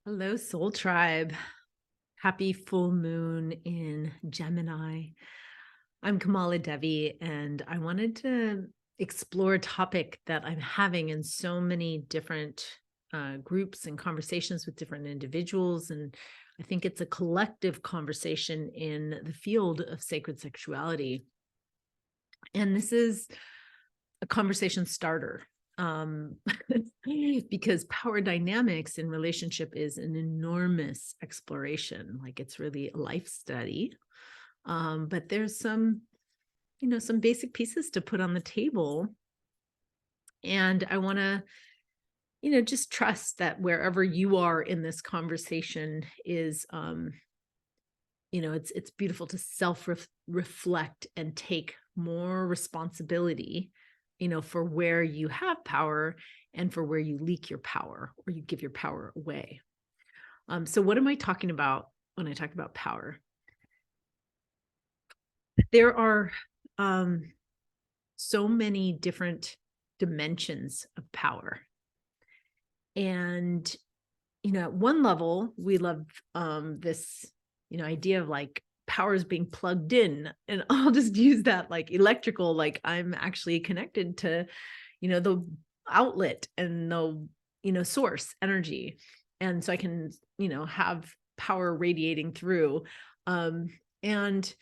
Hello, Soul Tribe. Happy full moon in Gemini. I'm KamalaDevi, and I wanted to explore a topic that I'm having in so many different groups and conversations with different individuals. And I think it's a collective conversation in the field of sacred sexuality. And this is a conversation starter um, because power dynamics in relationship is an enormous exploration. Like it's really a life study. But there's some basic pieces to put on the table. And I want to, just trust that wherever you are in this conversation is, it's beautiful to reflect and take more responsibility, for where you have power and for where you leak your power or you give your power away. So what am I talking about when I talk about power? There are so many different dimensions of power. And, at one level, we love this, idea of like powers being plugged in. And I'll just use that like electrical, like I'm actually connected to, the outlet and the, source energy. And so I can, have power radiating through. And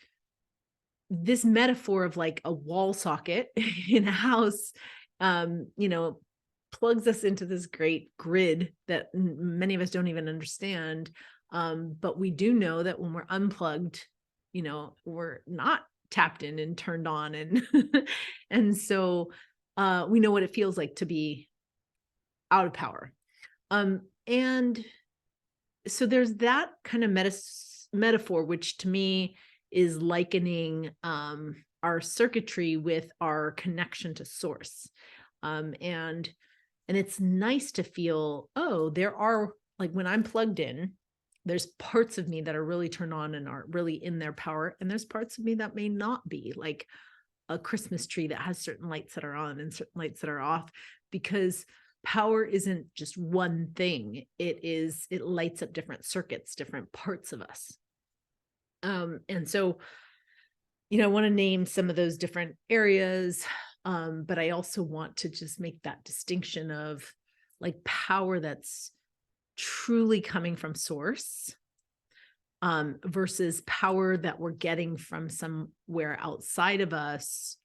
this metaphor of like a wall socket in a house, um, you know, plugs us into this great grid that many of us don't even understand. But we do know that when we're unplugged, we're not tapped in and turned on. And and so we know what it feels like to be out of power. And so there's that kind of metaphor, which to me is likening our circuitry with our connection to source. And it's nice to feel, oh, there are, like when I'm plugged in, there's parts of me that are really turned on and are really in their power. And there's parts of me that may not be, like a Christmas tree that has certain lights that are on and certain lights that are off, because power isn't just one thing. It lights up different circuits, different parts of us. And so, I want to name some of those different areas. But I also want to just make that distinction of like power that's truly coming from source, versus power that we're getting from somewhere outside of us,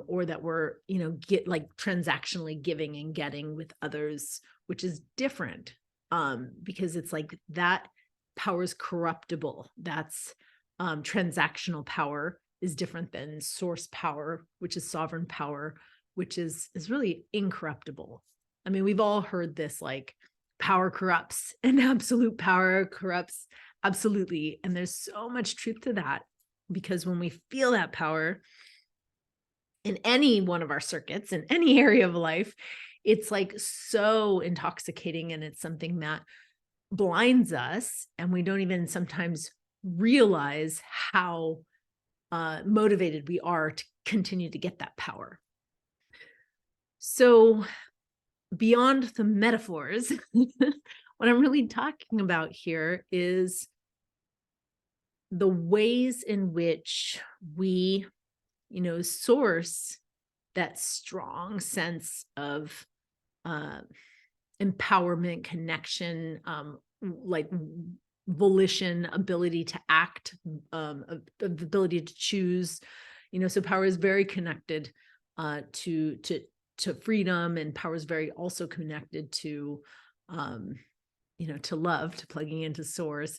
or that we're, get like transactionally giving and getting with others, which is different, because it's like that power is corruptible. That's transactional power is different than source power, which is sovereign power, which is really incorruptible. I mean, we've all heard this, like power corrupts and absolute power corrupts absolutely. And there's so much truth to that, because when we feel that power in any one of our circuits, in any area of life, it's like so intoxicating, and it's something that blinds us, and we don't even sometimes realize how motivated we are to continue to get that power. So beyond the metaphors, what I'm really talking about here is the ways in which we, source that strong sense of empowerment, connection, like volition, ability to act, ability to choose. So power is very connected to freedom, and power is very also connected to to love, to plugging into source.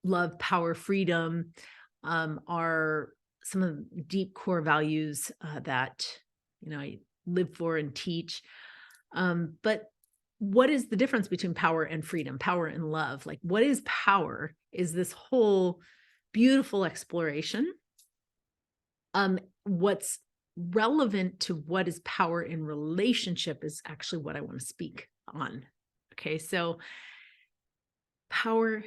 Love, power, freedom are some of the deep core values that I live for and teach. But what is the difference between power and freedom, power and love? Like, what is power? Is this whole beautiful exploration. What's relevant to what is power in relationship is actually what I want to speak on. Okay, so power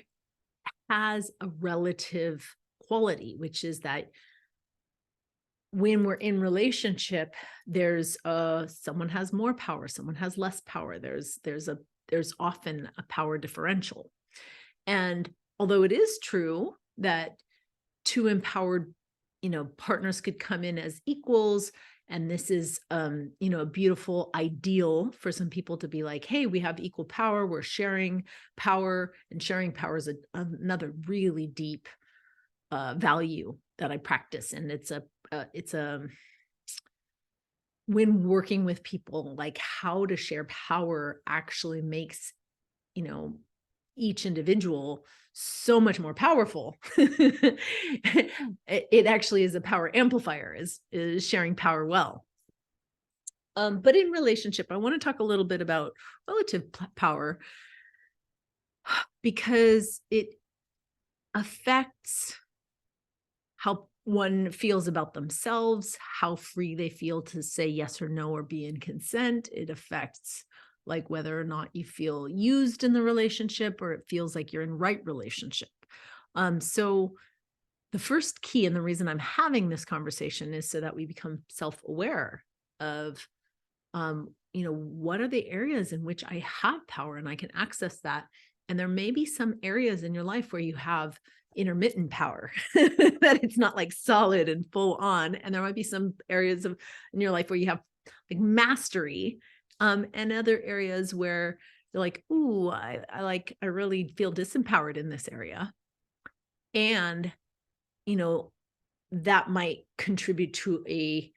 has a relative quality, which is that when we're in relationship, there's someone has more power, someone has less power. There's a there's often a power differential. And although it is true that two empowered, partners could come in as equals, and this is, a beautiful ideal for some people to be like, hey, we have equal power, we're sharing power, and sharing power is another really deep value that I practice. And it's when working with people, like how to share power actually makes, each individual so much more powerful. It actually is a power amplifier, is sharing power well. But in relationship, I want to talk a little bit about relative power, because it affects how one feels about themselves, how free they feel to say yes or no or be in consent. It affects like whether or not you feel used in the relationship, or it feels like you're in right relationship. So the first key, and the reason I'm having this conversation, is so that we become self-aware of, what are the areas in which I have power and I can access that. And there may be some areas in your life where you have intermittent power, that it's not like solid and full on. And there might be some areas in your life where you have like mastery, and other areas where you're like, ooh, I really feel disempowered in this area. And, that might contribute to a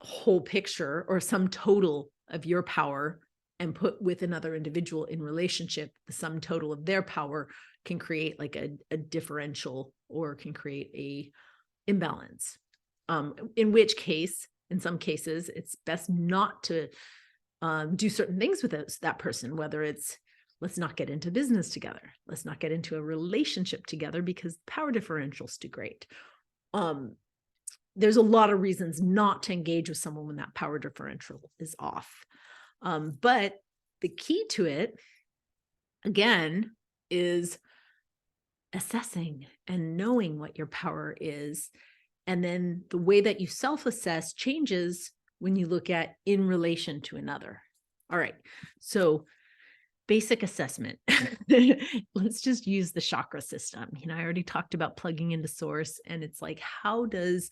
whole picture or some total of your power, and put with another individual in relationship, the sum total of their power can create like a differential, or can create a imbalance. In which case, in some cases, it's best not to do certain things with that person, whether it's, let's not get into business together, let's not get into a relationship together because power differential's too great. There's a lot of reasons not to engage with someone when that power differential is off. But the key to it, again, is assessing and knowing what your power is. And then the way that you self-assess changes when you look at in relation to another. All right. So basic assessment. Let's just use the chakra system. I already talked about plugging into source, and it's like, how does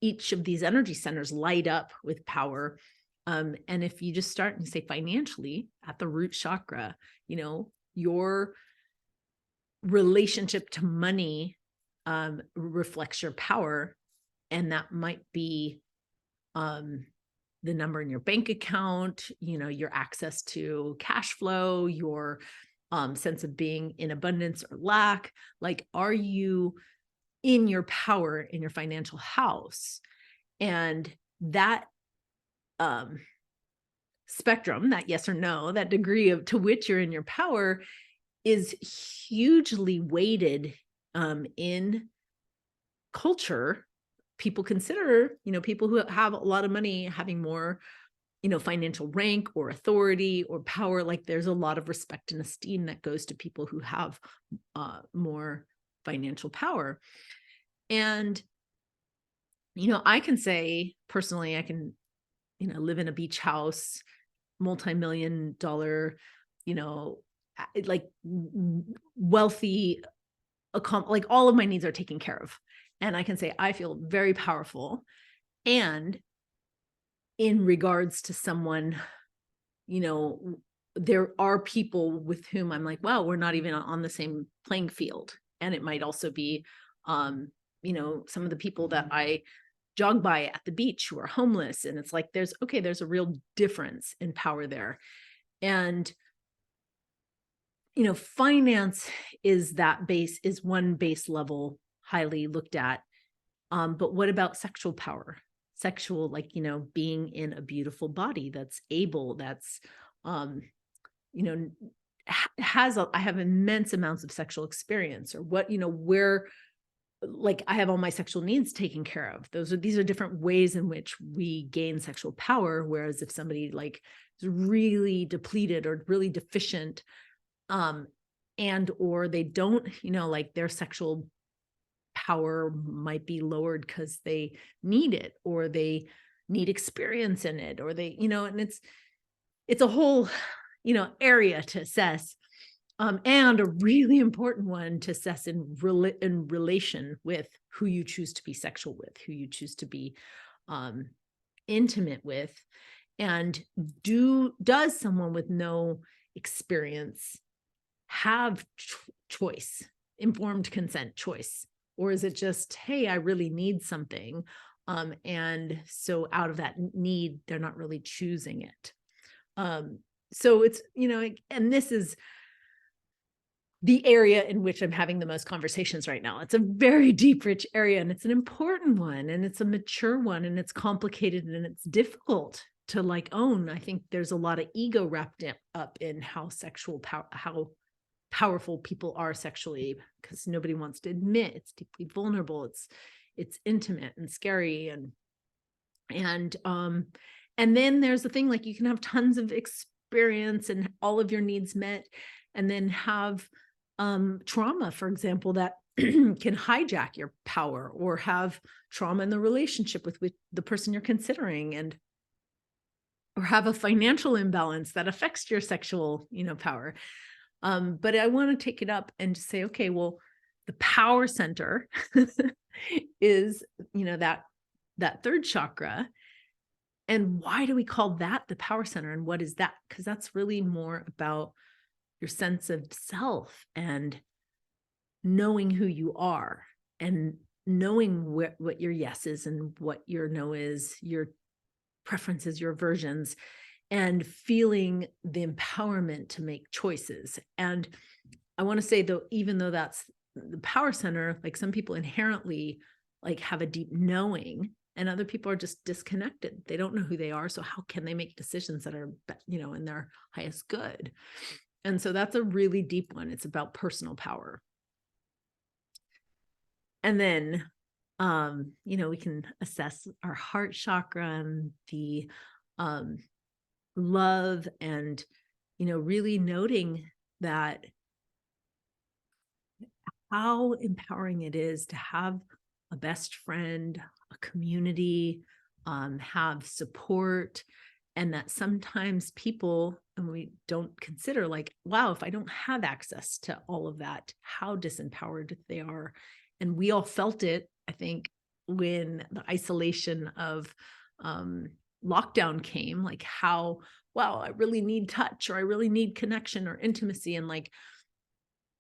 each of these energy centers light up with power? And if you just start and say financially at the root chakra, your relationship to money reflects your power. And that might be the number in your bank account, your access to cash flow, your sense of being in abundance or lack. Like, are you in your power in your financial house? And that spectrum, that yes or no, that degree to which you're in your power, is hugely weighted in culture. People consider, people who have a lot of money having more, financial rank or authority or power. Like, there's a lot of respect and esteem that goes to people who have more financial power. And, I can say personally, I can, live in a beach house, multi-million-dollar, like wealthy, like all of my needs are taken care of. And I can say, I feel very powerful. And in regards to someone, there are people with whom I'm like, wow, we're not even on the same playing field. And it might also be, some of the people that I jog by at the beach who are homeless. And it's like, there's a real difference in power there. And, finance is one base level highly looked at. But what about sexual power? Sexual, like, being in a beautiful body that's able, that's, I have immense amounts of sexual experience, or what, where, like, I have all my sexual needs taken care of. These are different ways in which we gain sexual power. Whereas if somebody like is really depleted or really deficient, and, or they don't, like their sexual power might be lowered because they need it, or they need experience in it, or they, and it's a whole, area to assess. And a really important one to assess in relation with who you choose to be sexual with, who you choose to be um, intimate with, and does someone with no experience have choice, informed consent choice, or is it just, hey, I really need something, and so out of that need, they're not really choosing it. So it's, and this is the area in which I'm having the most conversations right now. It's a very deep, rich area, and it's an important one, and it's a mature one, and it's complicated, and it's difficult to like own. I think there's a lot of ego wrapped up in how how powerful people are sexually, because nobody wants to admit it's deeply vulnerable. It's intimate and scary, and then there's the thing, like, you can have tons of experience and all of your needs met, and then have trauma, for example, that can hijack your power, or have trauma in the relationship with the person you're considering, or have a financial imbalance that affects your sexual, power. But I want to take it up and just say, okay, well, the power center is, that third chakra. And why do we call that the power center? And what is that? Because that's really more about your sense of self and knowing who you are, and knowing what your yes is and what your no is, your preferences, your aversions, and feeling the empowerment to make choices. And I want to say, though, even though that's the power center, like, some people inherently like have a deep knowing, and other people are just disconnected. They don't know who they are. So how can they make decisions that are, in their highest good? And so that's a really deep one. It's about personal power. And then, we can assess our heart chakra and the love, and, really noting that how empowering it is to have a best friend, a community, have support, and that sometimes people, and we don't consider, like, wow, if I don't have access to all of that, how disempowered they are. And we all felt it, I think, when the isolation of lockdown came, like, how, wow, I really need touch, or I really need connection or intimacy. And like,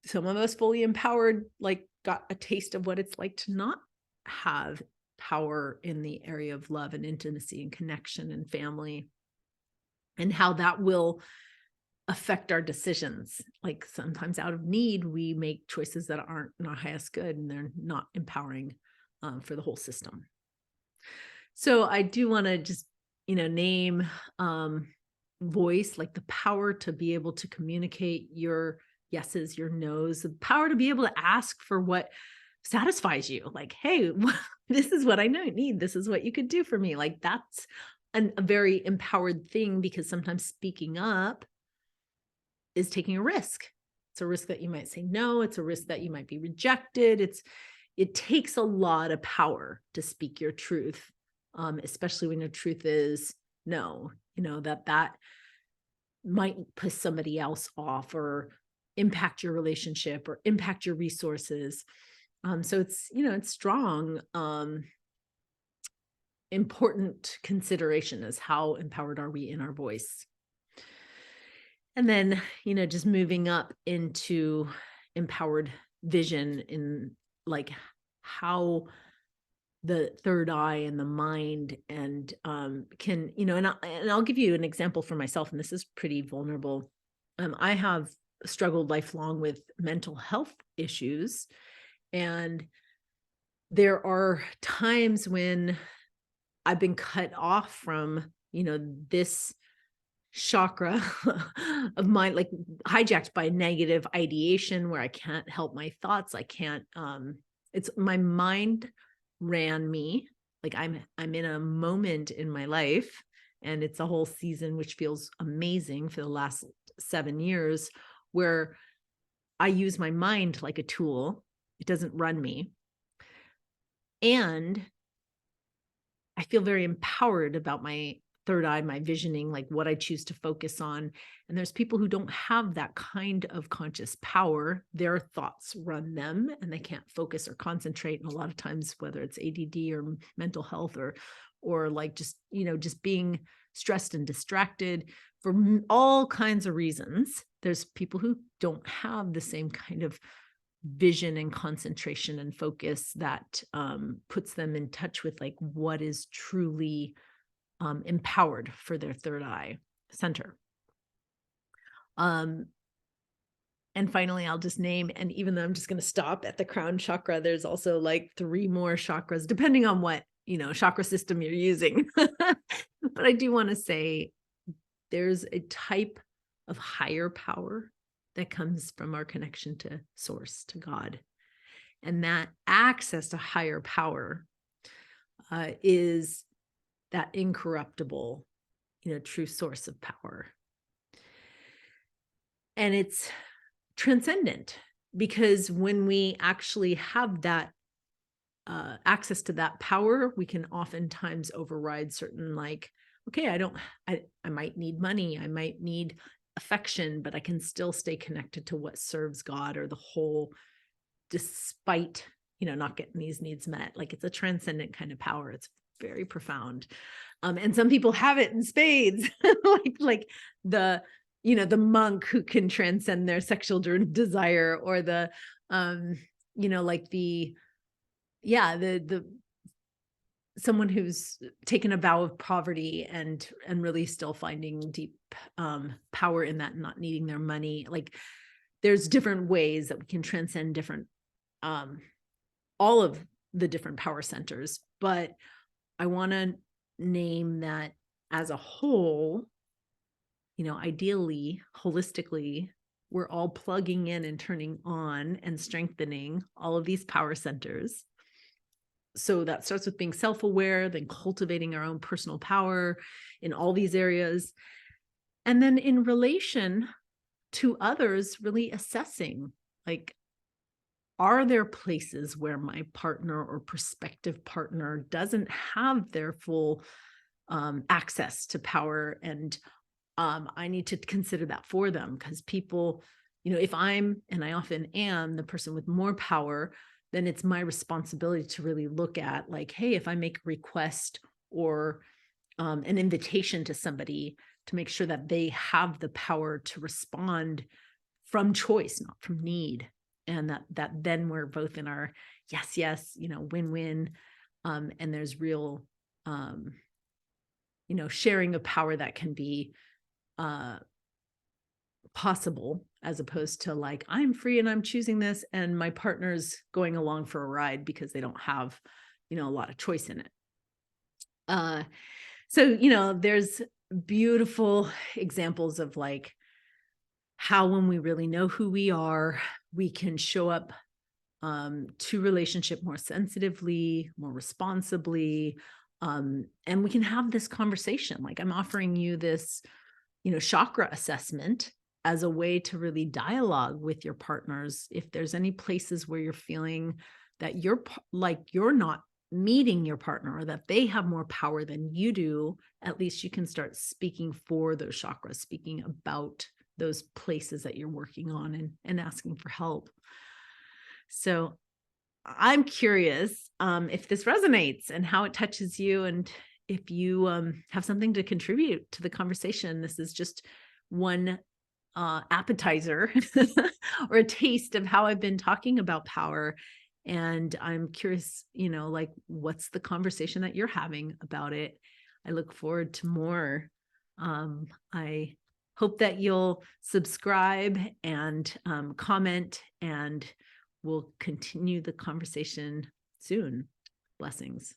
some of us fully empowered, like, got a taste of what it's like to not have power in the area of love and intimacy and connection and family, and how that will affect our decisions. Like, sometimes out of need, we make choices that aren't in our highest good, and they're not empowering for the whole system. So I do want to just, name voice, like, the power to be able to communicate your yeses, your nos, the power to be able to ask for what satisfies you. Like, hey, this is what I need. This is what you could do for me. Like, that's a very empowered thing, because sometimes speaking up is taking a risk. It's a risk that you might say no. It's a risk that you might be rejected. It takes a lot of power to speak your truth, especially when your truth is no, that might piss somebody else off, or impact your relationship, or impact your resources. So it's, it's strong, important consideration is how empowered are we in our voice. And then, just moving up into empowered vision, in like how the third eye and the mind, and can, and I'll give you an example for myself, and this is pretty vulnerable. I have struggled lifelong with mental health issues, and there are times when I've been cut off from, this chakra of mine, like, hijacked by negative ideation, where I can't help my thoughts. I can't, it's my mind ran me. Like, I'm in a moment in my life, and it's a whole season, which feels amazing, for the last 7 years, where I use my mind like a tool. It doesn't run me. And I feel very empowered about my third eye, my visioning, like what I choose to focus on. And there's people who don't have that kind of conscious power. Their thoughts run them and they can't focus or concentrate. And a lot of times, whether it's ADD or mental health or like just, just being stressed and distracted for all kinds of reasons, there's people who don't have the same kind of vision and concentration and focus that puts them in touch with like what is truly empowered for their third eye center. And finally, I'll just name, and even though I'm just going to stop at the crown chakra, there's also like 3 more chakras, depending on what, chakra system you're using. But I do want to say there's a type of higher power that comes from our connection to source, to God. And that access to higher power is that incorruptible, true source of power. And it's transcendent, because when we actually have that access to that power, we can oftentimes override certain, like, okay, I might need money, I might need affection, but I can still stay connected to what serves God or the whole, despite, not getting these needs met. Like, it's a transcendent kind of power. It's very profound. And some people have it in spades, like the monk who can transcend their sexual desire, or the, like the someone who's taken a vow of poverty and really still finding deep power in that, not needing their money. Like, there's different ways that we can transcend different, all of the different power centers. But I want to name that as a whole, ideally, holistically, we're all plugging in and turning on and strengthening all of these power centers. So that starts with being self-aware, then cultivating our own personal power in all these areas. And then in relation to others, really assessing, like, are there places where my partner or prospective partner doesn't have their full access to power? And I need to consider that for them, because people, if I'm, and I often am, the person with more power, then it's my responsibility to really look at, like, hey, if I make a request or an invitation to somebody, to make sure that they have the power to respond from choice, not from need. And that then we're both in our yes, win-win. And there's real, sharing of power that can be possible, as opposed to like, I'm free and I'm choosing this, and my partner's going along for a ride because they don't have, a lot of choice in it. So, there's beautiful examples of like how, when we really know who we are, we can show up to relationship more sensitively, more responsibly, and we can have this conversation. Like, I'm offering you this, chakra assessment as a way to really dialogue with your partners. If there's any places where you're feeling that you're not meeting your partner, or that they have more power than you do, at least you can start speaking for those chakras, speaking about those places that you're working on, and asking for help. So I'm curious if this resonates and how it touches you, and if you have something to contribute to the conversation. This is just one appetizer or a taste of how I've been talking about power. And I'm curious, like, what's the conversation that you're having about it? I look forward to more. I hope that you'll subscribe and comment, and we'll continue the conversation soon. Blessings.